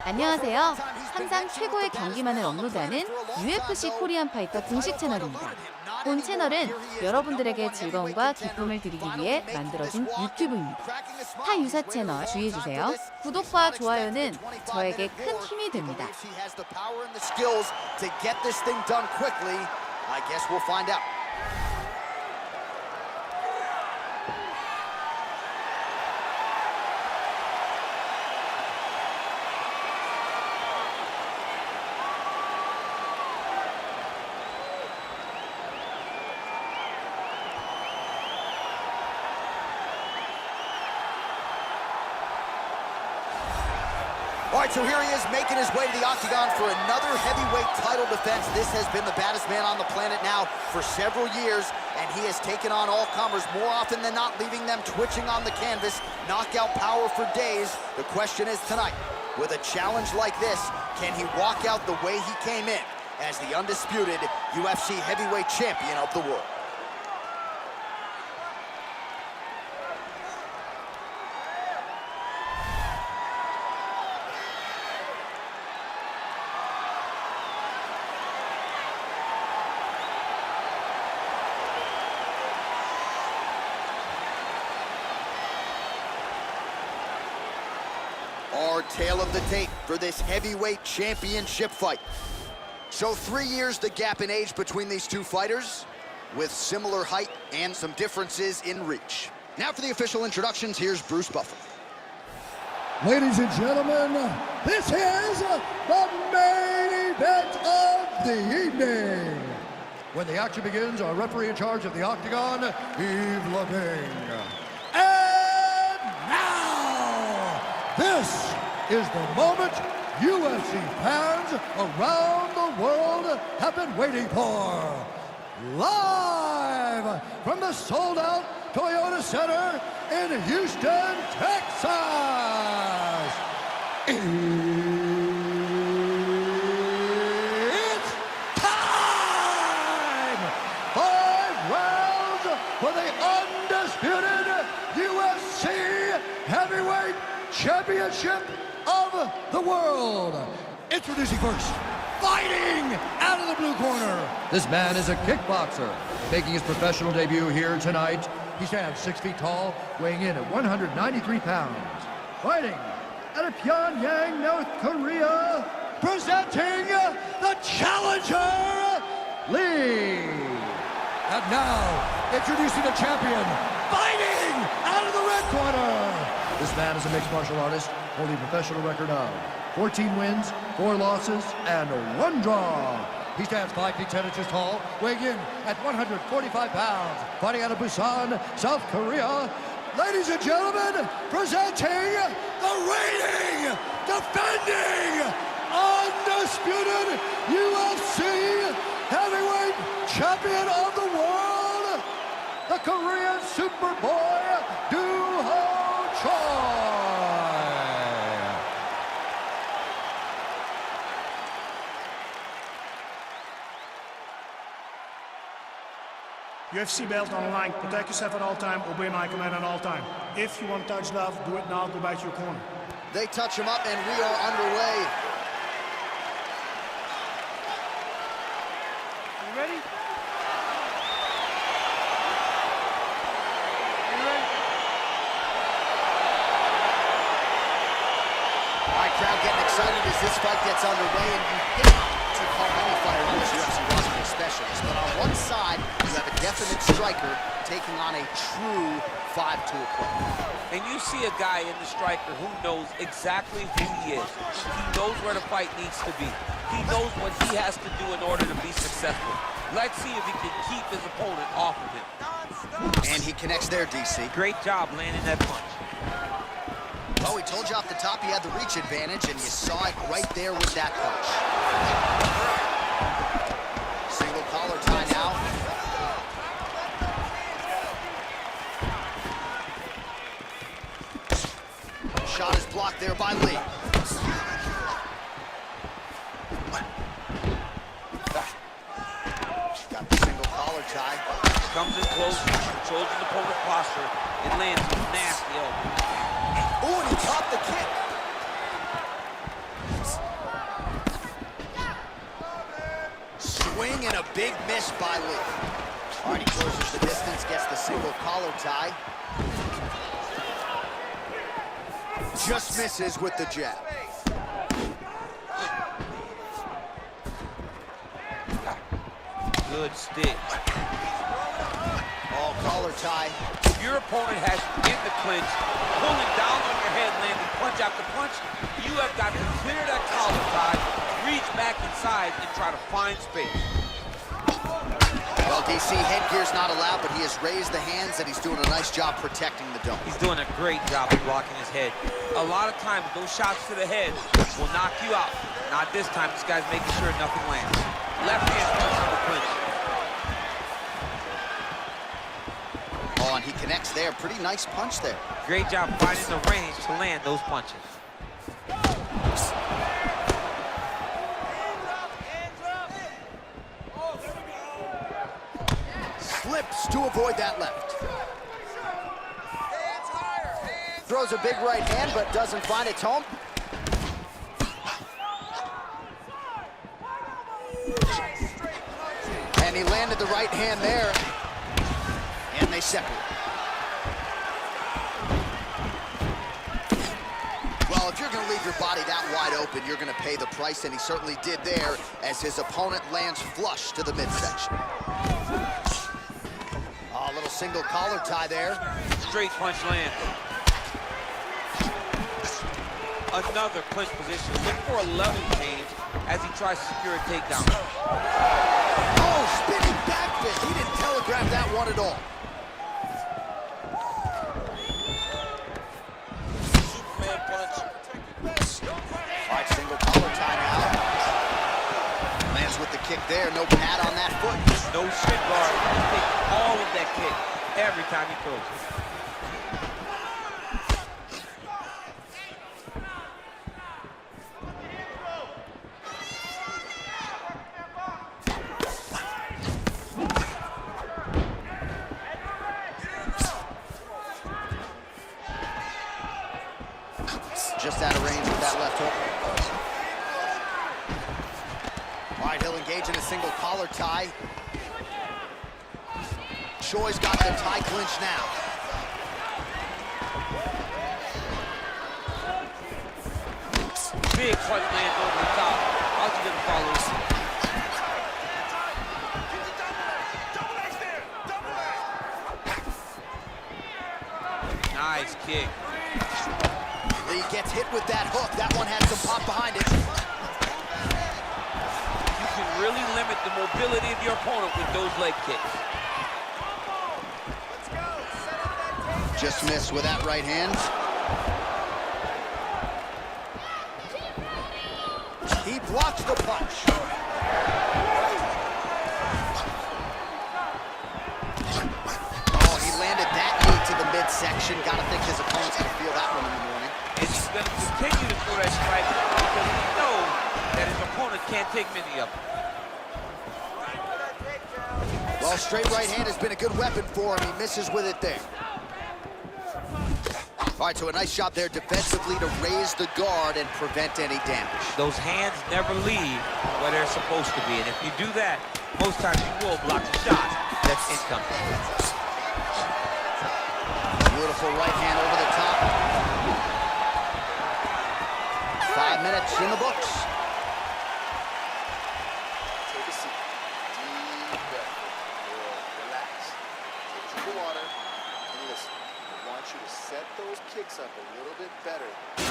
안녕하세요. 항상 최고의 경기만을 업로드하는 UFC 코리안파이터 공식 채널입니다. 본 채널은 여러분들에게 즐거움과 기쁨을 드리기 위해 만들어진 유튜브입니다. 타 유사 채널 주의해주세요. 구독과 좋아요는 저에게 큰 힘이 됩니다. All right, so here he is making his way to the octagon for another heavyweight title defense. This has been the baddest man on the planet now for several years, and he has taken on all comers more often than not, leaving them twitching on the canvas. Knockout power for days. The question is tonight, with a challenge like this, can he walk out the way he came in as the undisputed UFC heavyweight champion of the world? Our tale of the tape for this heavyweight championship fight. So 3 years the gap in age between these two fighters, with similar height and some differences in reach. Now for the official introductions, here's Bruce Buffer. Ladies and gentlemen, this is the main event of the evening. When the action begins, our referee in charge of the octagon, Yves Leving. And now, this is the moment UFC fans around the world have been waiting for. Live from the sold-out Toyota Center in Houston, Texas. It's time! 5 rounds for the undisputed UFC Heavyweight Championship of the world. Introducing first, fighting out of the blue corner. This man is a kickboxer, making his professional debut here tonight. He stands 6 feet tall, weighing in at 193 pounds. Fighting out of Pyongyang, North Korea, presenting the challenger, Lee. And now, introducing the champion, fighting out of the red corner. This man is a mixed martial artist, holding a professional record of 14 wins, 4 losses, and 1 draw. He stands 5 feet 10 inches tall, weighing in at 145 pounds, fighting out of Busan, South Korea. Ladies and gentlemen, presenting the reigning, defending, undisputed UFC heavyweight champion of the world, the Korean Superboy, Doo-Ho Choi. UFC belt on the line. Protect yourself at all time. Obey my command at all time. If you want to touch love, do it now. Go back to your corner. They touch him up, and we are underway. You ready? All right, crowd getting excited as this fight gets underway, and you hate to call any fighter on this UFC roster a specialist. But on one side, you have a definite striker taking on a true 5-tool player. And you see a guy in the striker who knows exactly who he is. He knows where the fight needs to be. He knows what he has to do in order to be successful. Let's see if he can keep his opponent off of him. And he connects there, DC. Great job landing that punch. Oh, he told you off the top he had the reach advantage, and you saw it right there with that punch. Single collar tie now. Shot is blocked there by Lee. Got the single collar tie. Comes in close, controls his opponent's posture, and lands a nasty elbow. Ooh, and he caught the kick. swing and a big miss by Lee. All right, he closes the distance, gets the single collar tie. Just misses with the jab. Good stick. Oh, collar tie. If your opponent has you in the clinch, pulling down on your head, landing punch after punch, you have got to clear that collar tie, reach back inside, and try to find space. Well, DC, headgear's not allowed, but he has raised the hands, and he's doing a nice job protecting the dome. He's doing a great job of blocking his head. A lot of times, those shots to the head will knock you out. Not this time. This guy's making sure nothing lands. Left hand punch on the clinch. Oh, and he connects there. Pretty nice punch there. Great job finding the range to land those punches. Slips to avoid that left. Throws a big right hand, but doesn't find its home. And he landed the right hand there. And they separate. Well, if you're going to leave your body that wide open, you're going to pay the price, and he certainly did there as his opponent lands flush to the midsection. Oh, a little single collar tie there. Straight punch land. Another clinch position. Look for a level change as he tries to secure a takedown. Oh, spinning back fist. He didn't telegraph that one at all. Superman punch. All right, single collar tie now. Lands with the kick there. No pad on that foot. No shin guard. He takes all of that kick every time he throws it. Just out of range with that left hook. All right, he'll engage in a single collar tie. Choi's got the tie clinch now. Big punch lands over the top. How's he gonna follow this? Nice kick. Lee gets hit with that hook. That one had some pop behind it. You can really limit the mobility of your opponent with those leg kicks. Just missed with that right hand. He blocks the punch. Oh, he landed that knee to the midsection. Gotta think his opponent's gonna feel that one in the morning. And he's going to continue to throw that strike because he knows that his opponent can't take many of them. Well, straight right hand has been a good weapon for him. He misses with it there. All right, so a nice job there defensively to raise the guard and prevent any damage. Those hands never leave where they're supposed to be. And if you do that, most times you will block the shot that's incoming. Beautiful right hand over the top. 5 minutes in the books. Take a seat. Deep breath. Relax. Take a drink of water and listen. I want you to set those kicks up a little bit better.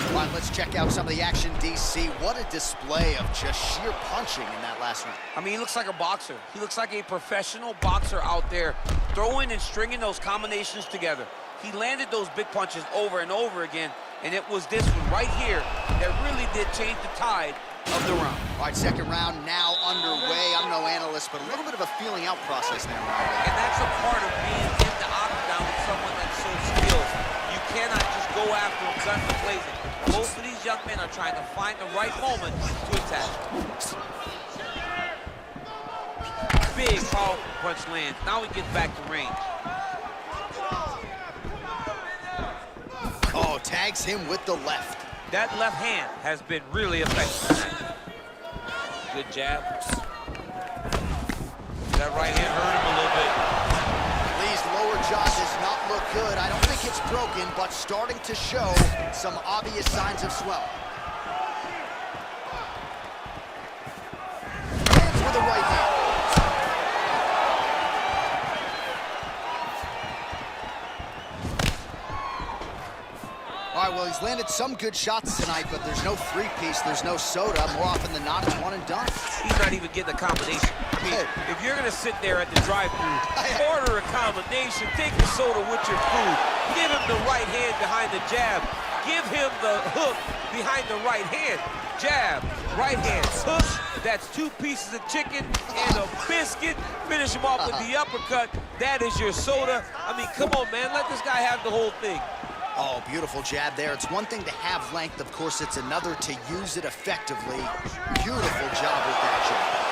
All right, let's check out some of the action, DC. What a display of just sheer punching in that last round. I mean, he looks like a boxer. He looks like a professional boxer out there, throwing and stringing those combinations together. He landed those big punches over and over again, and it was this one right here that really did change the tide of the round. All right, second round now underway. I'm no analyst, but a little bit of a feeling out process now. And that's a part of being in the octagon with someone that's so skilled. You cannot just go after him guns blazing. Most of these young men are trying to find the right moment to attack. Big, powerful punch lands. Now he gets back to range. Oh, tags him with the left. That left hand has been really effective. Good jab. That right hand hurt him a little bit. Lee's lower jaw does not look good. I don't think it's broken, but starting to show some obvious signs of swelling. Lands with a right hand. All right, well, he's landed some good shots tonight, but there's no three-piece, there's no soda. More often than not, it's one and done. He's not even getting a combination. I mean, if you're gonna sit there at the drive-thru, order a combination, take the soda with your food, give him the right hand behind the jab, give him the hook behind the right hand, jab, right hand, hook, that's 2 pieces of chicken and a biscuit, finish him off with the uppercut, that is your soda. I mean, come on, man, let this guy have the whole thing. Oh, beautiful jab there. It's one thing to have length, of course, it's another to use it effectively. Beautiful job with that jab.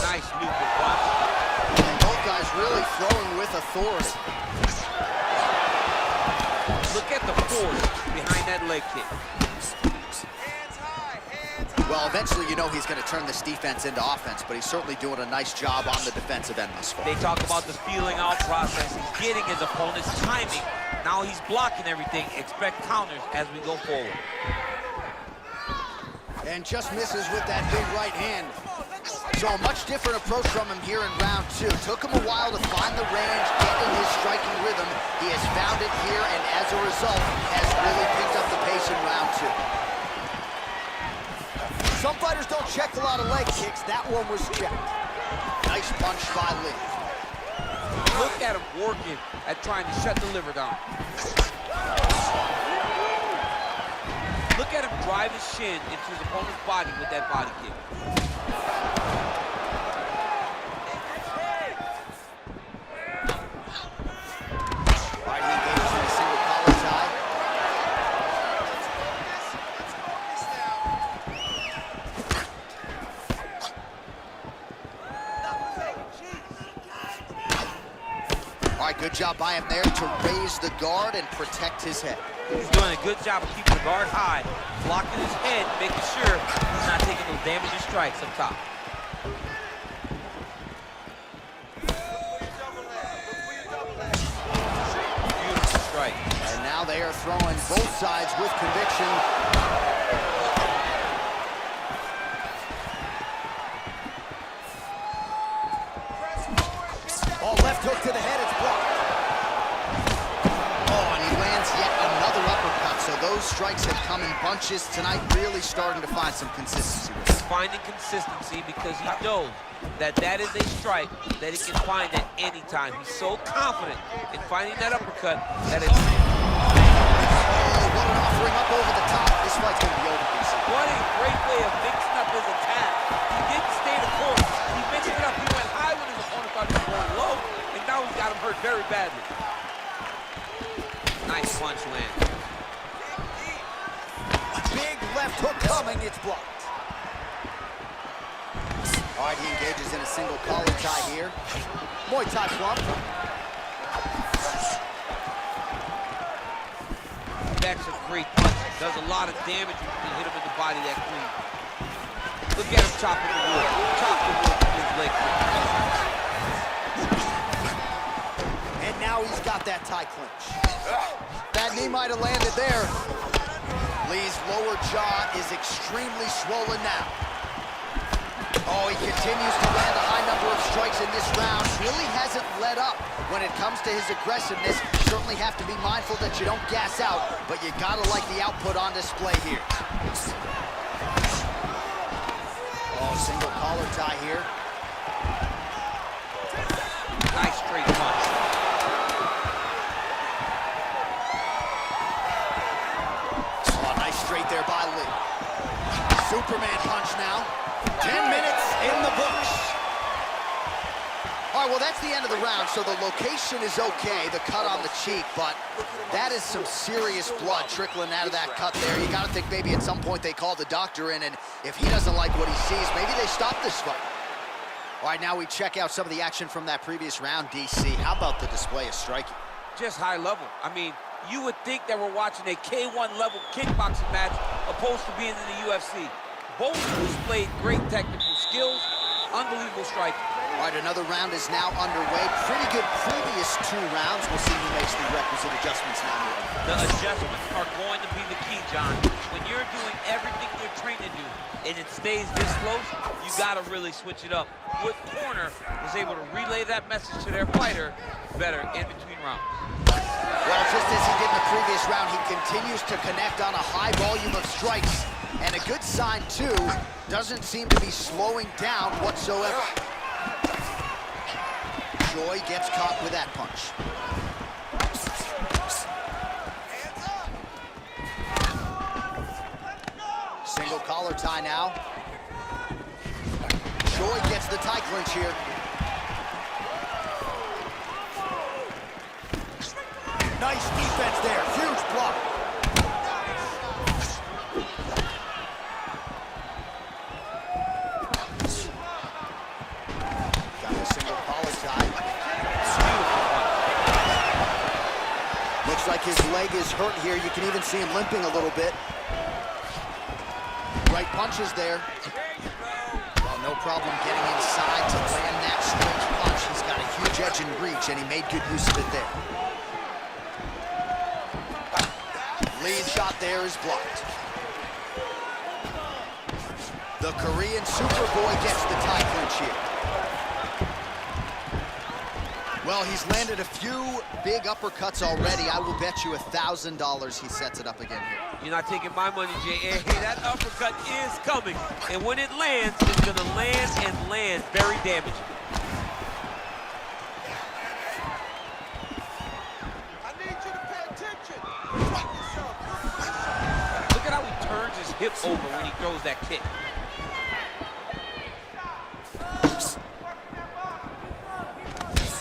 Nice looping punch. And both guys really throwing with authority. Look at the force behind that leg kick. Well, eventually you know he's going to turn this defense into offense, but he's certainly doing a nice job on the defensive end thus far. They talk about the feeling out process. He's getting his opponent's timing. Now he's blocking everything. Expect counters as we go forward. And just misses with that big right hand. So a much different approach from him here in round 2. Took him a while to find the range, get in his striking rhythm. He has found it here, and as a result, has really picked up the pace in round 2. Some fighters don't check a lot of leg kicks. That one was checked. Nice punch by Lee. Look at him working at trying to shut the liver down. Look at him drive his shin into his opponent's body with that body kick. All right, he engages in a single collar tie. All right, good job by him there to raise the guard and protect his head. He's doing a good job of keeping the guard high, blocking his head, making sure he's not taking those damaging strikes up top. Beautiful strike. And now they are throwing both sides with conviction. Oh, left hook to the head, it's blocked. Oh, and he lands yet another uppercut. So those strikes have come in bunches tonight, really starting to find some consistency. He's finding consistency because he knows that that is a strike that he can find at any time. He's so confident in finding that uppercut that it's... Oh, what an offering up over the top. This fight's going to be over, DC. What a great way of mixing up his attack. He didn't stay the course. He mixed it up. He went high when his opponent thought he was going low, and now he's got him hurt very badly. Nice punch land. Big left hook coming, it's blocked. All right, he engages in a single collar tie here. Muay Thai club. That's a great punch. Does a lot of damage when you hit him in the body that clean. Look at him chopping the wood. Chop the wood with his leg. And now he's got that tie clinch. That knee might have landed there. Lee's lower jaw is extremely swollen now. Oh, he continues to land a high number of strikes in this round. Really hasn't let up when it comes to his aggressiveness. You certainly have to be mindful that you don't gas out, but you gotta like the output on display here. Oh, single collar tie here. Nice straight punch. Oh, nice straight there by Lee. Superman punch now. 10 minutes in the books. All right, well, that's the end of the round, so the location is okay, the cut on the cheek, but that is some serious blood trickling out of that cut there. You got to think maybe at some point they call the doctor in, and if he doesn't like what he sees, maybe they stop this fight. All right, now we check out some of the action from that previous round, DC. How about the display of striking? Just high level. I mean, you would think that we're watching a K1 level kickboxing match opposed to being in the UFC. Both displayed great technical skills, unbelievable striking. All right, another round is now underway. Pretty good previous 2 rounds. We'll see who makes the requisite adjustments now. The adjustments are going to be the key, John. When you're doing everything you're trained to do and it stays this close, you got to really switch it up. What corner was able to relay that message to their fighter better in between rounds? Well, just as he did in the previous round, he continues to connect on a high volume of strikes. And a good sign, too, doesn't seem to be slowing down whatsoever. Joy gets caught with that punch. Single collar tie now. Joy gets the tie clinch here. Nice defense there, huge block. Got a single collar tie. Looks like his leg is hurt here. You can even see him limping a little bit. Right punches there. Well, no problem getting inside to land that strange punch. He's got a huge edge and reach, and he made good use of it there. Lead shot there is blocked. The Korean Superboy gets the tie clinch here. Well, he's landed a few big uppercuts already. I will bet you $1,000 he sets it up again here. You're not taking my money, Jay. Hey, that uppercut is coming. And when it lands, it's going to land and land very damaging. I need you to pay attention. Look at how he turns his hip over when he throws that kick.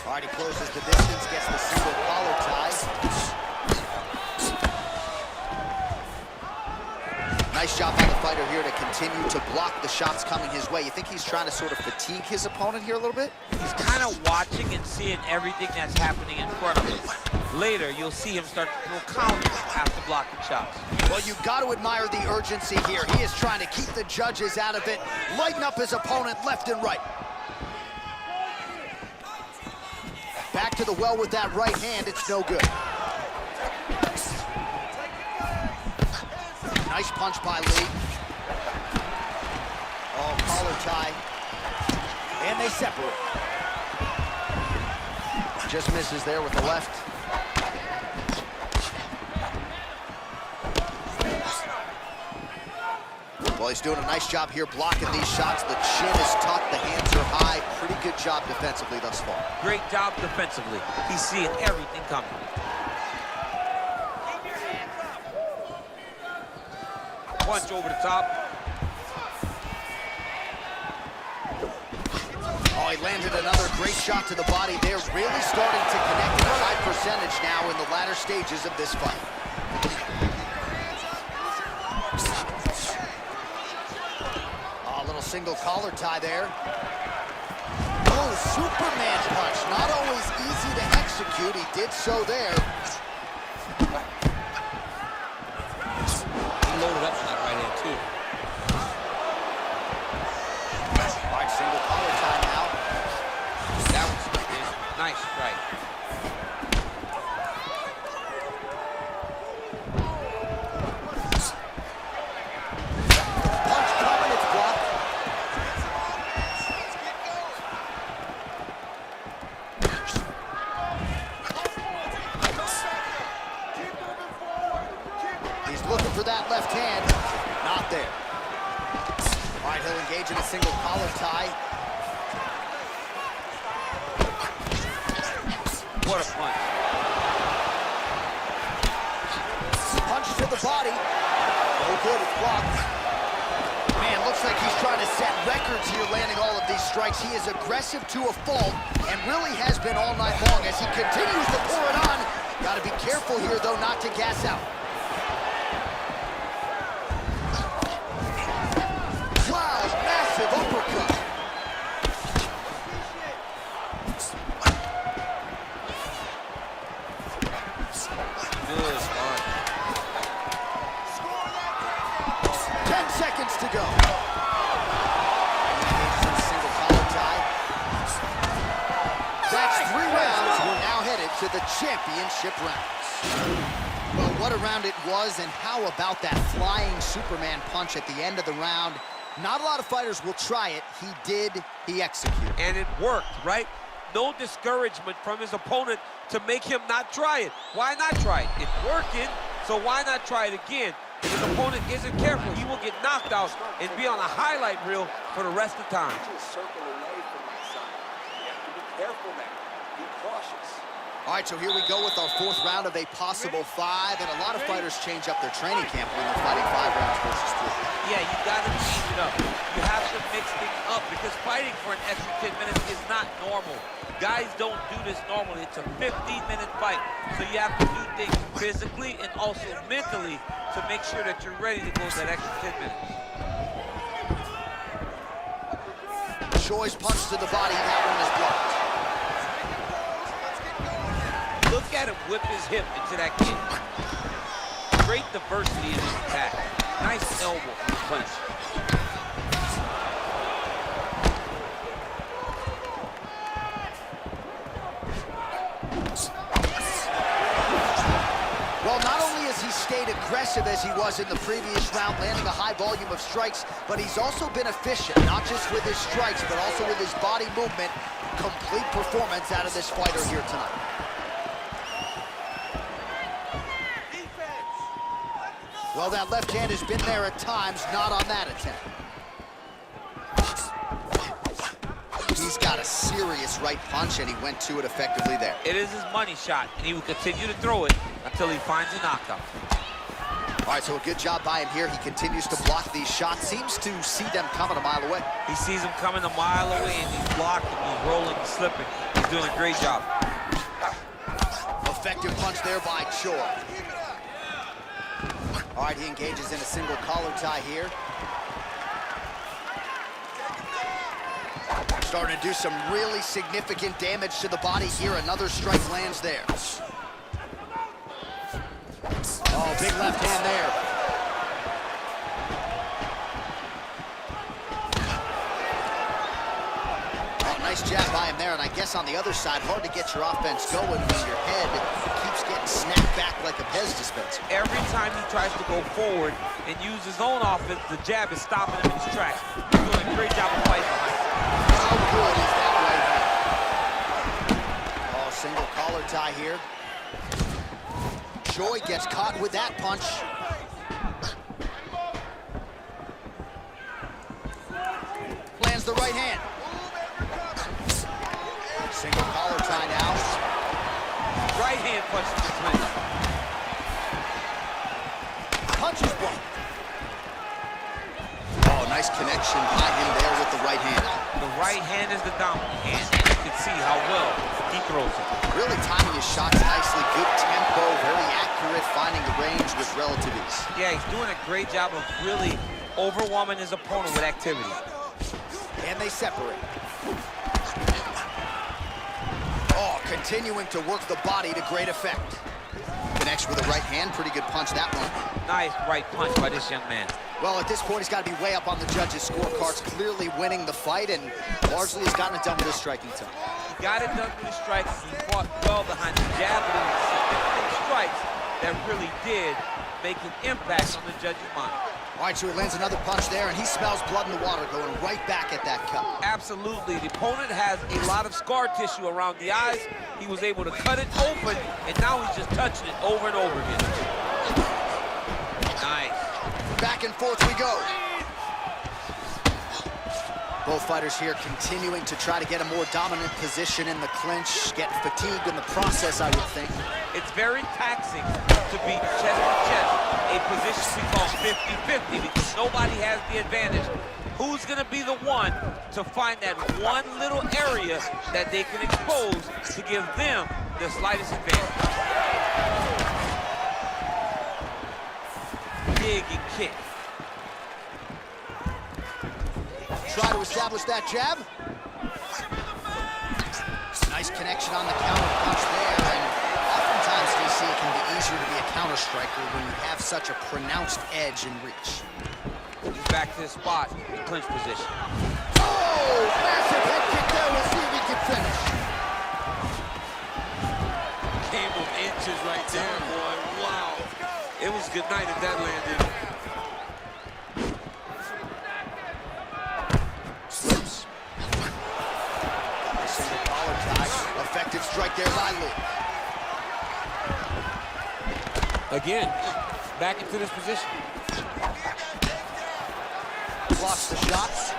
All right, he closes the distance, gets the single collar tie. Nice job by the fighter here to continue to block the shots coming his way. You think he's trying to sort of fatigue his opponent here a little bit? He's kind of watching and seeing everything that's happening in front of him. Later, you'll see him start to throw counters after blocking shots. Well, you've got to admire the urgency here. He is trying to keep the judges out of it, lighten up his opponent left and right. Back to the well with that right hand, it's no good. Nice punch by Lee. Oh, collar tie. And they separate. Just misses there with the left. Well, he's doing a nice job here blocking these shots. The chin is tucked, the hands are high. Pretty good job defensively thus far. Great job defensively. He's seeing everything coming. Punch over the top. Oh, he landed another great shot to the body. They're really starting to connect at a high percentage now in the latter stages of this fight. Oh, a little single collar tie there. Oh, Superman punch. Not always easy to execute. He did so there. He loaded up on that right hand, too. All right, single collar tie now. That was nice strike. Punch coming, it's blocked. He's looking for that left hand. Not there. All right, he'll engage in a single collar tie. What a punch. Punch to the body. Oh, good, it's blocked. Man, looks like he's trying to set records here, landing all of these strikes. He is aggressive to a fault and really has been all night long as he continues to pour it on. Got to be careful here, though, not to gas out. Wow, massive uppercut. Good punch. 10 seconds to go. Engages in a single collar tie. That's 3 rounds. We're now headed to the championship rounds. Well, what a round it was, and how about that flying Superman punch at the end of the round? Not a lot of fighters will try it. He did. He executed. And it worked, right? No discouragement from his opponent to make him not try it. Why not try it? It's working, so why not try it again? If his opponent isn't careful, he will get knocked out and be on a highlight reel for the rest of the time. Just circle away from my side. You have to be careful now. Be cautious. All right, so here we go with our 4th round of a possible 5, and a lot of fighters change up their training camp when they're fighting 5 rounds versus 3. Yeah, you gotta change it up. You have to mix things up because fighting for an extra 10 minutes is not normal. Guys don't do this normally. It's a 15-minute fight, so you have to do things physically and also mentally to make sure that you're ready to go that extra 10 minutes. Choi's punch to the body, that one is blocked. Look at him whip his hip into that kick. Great diversity in his attack. Nice elbow punch. Well, not only has he stayed aggressive as he was in the previous round, landing a high volume of strikes, but he's also been efficient, not just with his strikes, but also with his body movement. Complete performance out of this fighter here tonight. Well, that left hand has been there at times, not on that attempt. He's got a serious right punch, and he went to it effectively there. It is his money shot, and he will continue to throw it until he finds a knockout. All right, so a good job by him here. He continues to block these shots. Seems to see them coming a mile away. He sees them coming a mile away, and he's blocking, he's rolling, and slipping. He's doing a great job. Effective punch there by Choi. All right, he engages in a single collar tie here. Starting to do some really significant damage to the body here. Another strike lands there. Oh, big left hand there. Oh, nice jab by him there, and I guess on the other side, hard to get your offense going when your head keeps getting snapped back like a Pez dispenser. Every time he tries to go forward and use his own offense, the jab is stopping him in his tracks. He's doing a great job of fighting behind him. How good is that right hand? Oh, single collar tie here. Choi gets caught with that punch. Lands the right hand. Single collar tie now. Right hand punch to the clinch. Punch is blocked. Oh, nice connection by him there with the right hand. The right hand is the dominant hand, and you can see how well he throws it. Really timing his shots nicely. Good tempo, very accurate, finding the range with relative ease. Yeah, he's doing a great job of really overwhelming his opponent with activity. And they separate. Oh, continuing to work the body to great effect. Connects with the right hand. Pretty good punch, that one. Nice right punch by this young man. Well, at this point, he's got to be way up on the judges' scorecards, clearly winning the fight, and largely has gotten it done with his striking time. He got it done with his strikes. He fought well behind the jab, but it was significant strikes that really did make an impact on the judges' mind. All right, so he lands another punch there, and he smells blood in the water, going right back at that cut. Absolutely. The opponent has a lot of scar tissue around the eyes. He was able to cut it open, and now he's just touching it over and over again. Nice. Back and forth we go. Both fighters here continuing to try to get a more dominant position in the clinch, get fatigued in the process, I would think. It's very taxing to be chest to chest, a position we call 50-50 because nobody has the advantage. Who's gonna be the one to find that one little area that they can expose to give them the slightest advantage? Dig and kick. Try to establish that jab. Nice connection on the counter punch there, and oftentimes, DC, it can be easier to be a counter striker when you have such a pronounced edge and reach. He's back to his spot in clinch position. Oh, massive head kick there. We'll see if he can finish. Game of inches right there, boy. Wow. It was good night if that landed. Slips. Single collar tie. Effective strike there, lightly. Again, back into this position. Blocks the shots.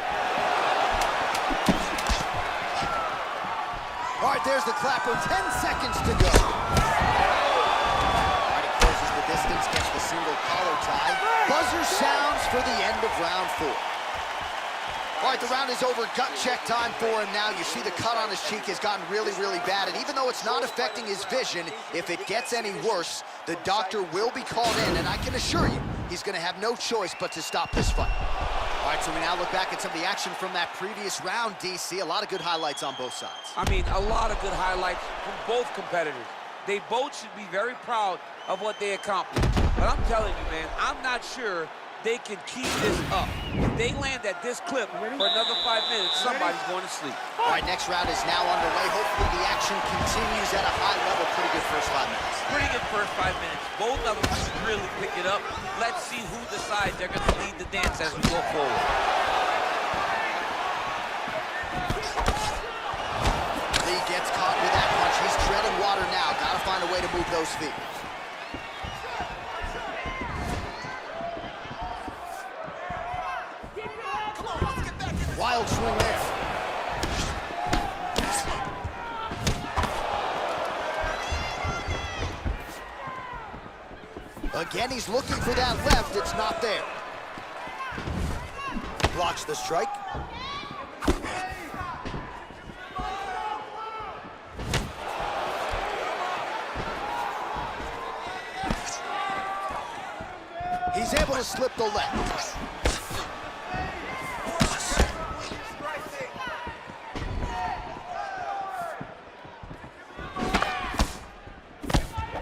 All right, there's the clapper. 10 seconds to go. All right, he closes the distance, gets the single collar tie. Buzzer sounds for the end of round 4. All right, the round is over. Gut check time for him now. You see the cut on his cheek has gotten really, really bad. And even though it's not affecting his vision, if it gets any worse, the doctor will be called in. And I can assure you, he's going to have no choice but to stop this fight. All right, so we now look back at some of the action from that previous round, DC. A lot of good highlights on both sides. I mean, a lot of good highlights from both competitors. They both should be very proud of what they accomplished. But I'm telling you, man, I'm not sure they can keep this up. If they land at this clip for another 5 minutes, somebody's going to sleep. All right, next round is now underway. Hopefully the action continues at a high level. Pretty good first 5 minutes. Pretty good first 5 minutes. Both of them should really pick it up. Let's see who decides they're going to lead the dance as we go forward. Lee gets caught with that punch. He's treading water now. Got to find a way to move those feet. Wild swing there. Again, he's looking for that left. It's not there. Blocks the strike. He's able to slip the left.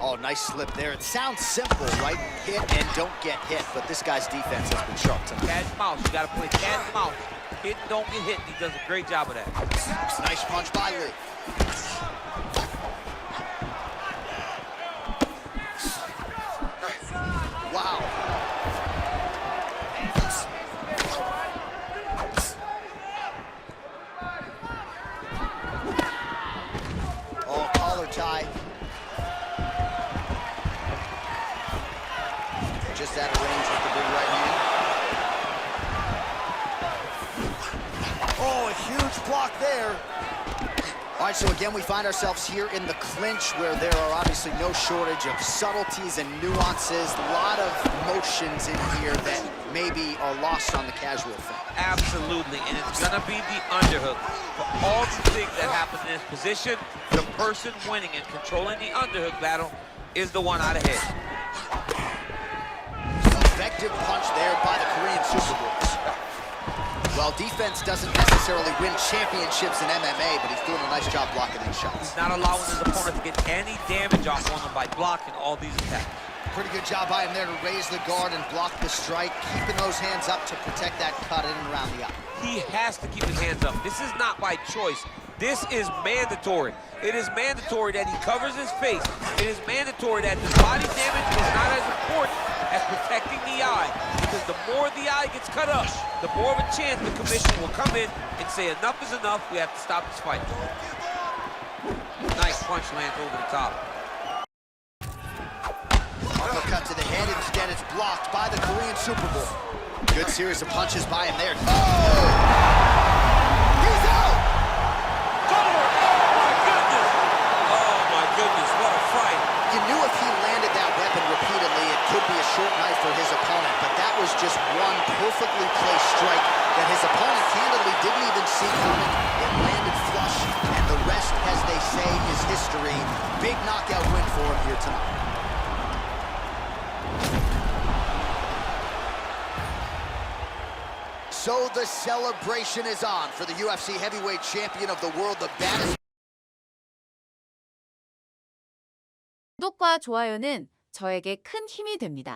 Oh, nice slip there. It sounds simple, right? Hit and don't get hit, but this guy's defense has been sharp tonight. Cat and mouse. You got to play cat and mouse. Hit and don't get hit. He does a great job of that. Nice punch by Lee. Wow. Oh, collar tie. Just out of range with the big right hand. Oh, a huge block there. All right, so again, we find ourselves here in the clinch where there are obviously no shortage of subtleties and nuances. A lot of motions in here that maybe are lost on the casual fan. Absolutely, and it's going to be the underhook. For all the things that happen in this position, the person winning and controlling the underhook battle is the one out ahead. Effective punch there by the Korean Superboy. Well, defense doesn't necessarily win championships in MMA, but he's doing a nice job blocking these shots. He's not allowing his opponent to get any damage off on him by blocking all these attacks. Pretty good job by him there to raise the guard and block the strike, keeping those hands up to protect that cut in and around the eye. He has to keep his hands up. This is not by choice. This is mandatory. It is mandatory that he covers his face. It is mandatory that the body damage is not as important as protecting the eye. Because the more the eye gets cut up, the more of a chance the commission will come in and say enough is enough, we have to stop this fight. Nice punch lands over the top. Uppercut to the head, instead it's blocked by the Korean Superboy. Good series of punches by him there. Oh! He's out! What a fight. You knew if he landed that weapon repeatedly, it could be a short knife for his opponent, but that was just one perfectly placed strike that his opponent candidly didn't even see coming. It landed flush, and the rest, as they say, is history. Big knockout win for him here tonight. So the celebration is on for the UFC heavyweight champion of the world, the baddest. 구독과 좋아요는 저에게 큰 힘이 됩니다.